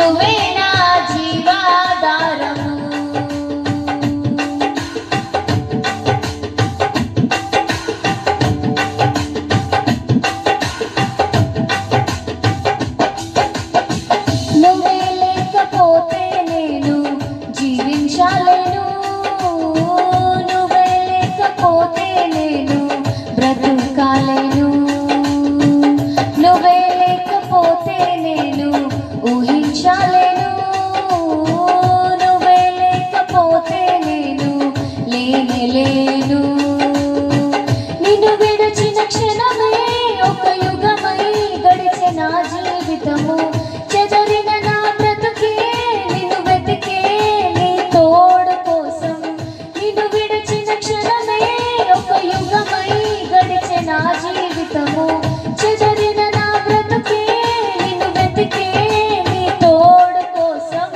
నువ్వే నా జీవాధారము. నువ్వే లేకపోతే నేను జీవించలేను, నువ్వే లేకపోతే నేను బ్రతకాలేను, నువ్వే లేకపోతే నేను ఊహించలేను, నువ్వే లేకపోతే నేను లేనేలేను. నిన్ను విడిచిన క్షణమే ఒక యుగమై గడిచే నా జీవితము, చెదరిన నా బ్రతుకే నిన్ను వెతికే నీ తోడు కోసం. నిన్ను విడిచిన క్షణమే ఒక యుగమై గడిచే నా జీవితము, చెదరిన నా బ్రతుకే నిన్ను వెతికే నీ తోడు కోసం.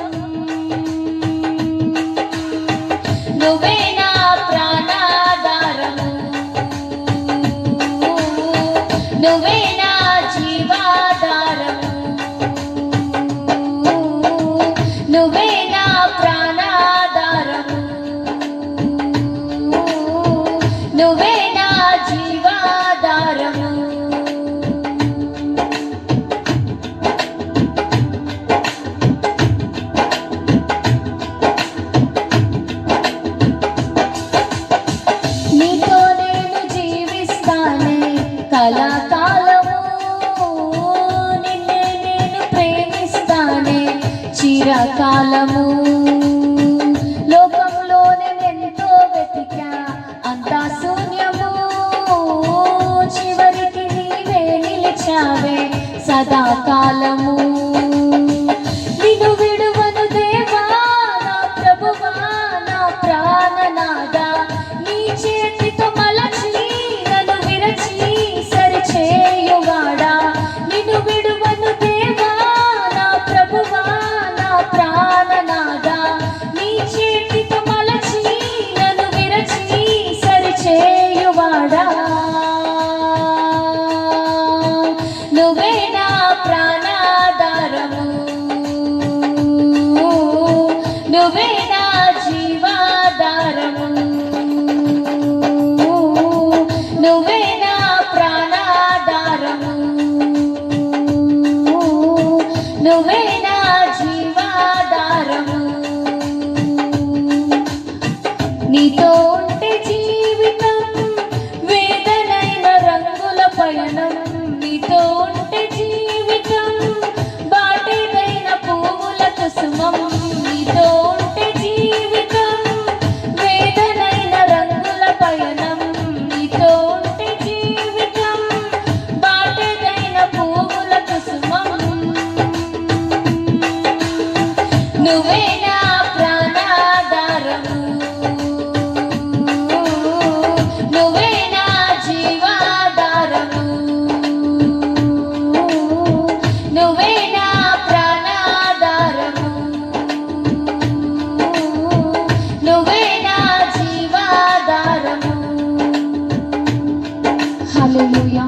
నువ్వే నా ప్రాణాధారము, నువ్వే నా జీవాధారము, నువ్వే నా ప్రాణాధారము, నువ్వే నా జీవాధారము. నీతో నేను జీవిస్తానే కలకాలము, నిన్నే నేను ప్రేమిస్తానే చిరకాలము. లోకంలో నేనెంతో వెతికా అంతా శూన్యము, చివరికి నీవే నిలిచావే సదాకాలము. నిన్ను విడువను దేవా నా ప్రభువా నా ప్రాణనాథా, నీ చేతితో మలచి నన్ను విరచి సరిచేయువాడా. నిన్ను విడువను దేవా నా ప్రభువా నా ప్రాణనాథా, నీ చేతితో మలచి నన్ను విరచి సరిచేయువాడా. నువ్వే నా ప్రాణాధారము, నువ్వే నా జీవాధారము, నువ్వే నా ప్రాణాధారము, నువ్వే నా జీవాధారము. నీతో ఉంటే జీవితం వేదనైన రంగుల పయనం, నీతో ఉంటే జీవితం బాటేదైన పువ్వుల కుసుమం, నీతో ఉంటే జీవితం వేదనైన రంగుల పయనం, నీతో ఉంటే జీవితం బాటేదైన పువ్వుల కుసుమం. నువ్వే నా ప్రాణాధారము, నువ్వే నా జీవాధారము, నువ్వే నా ప్రాణాధారము, నువ్వే నా జీవాధారము. హల్లెలూయా.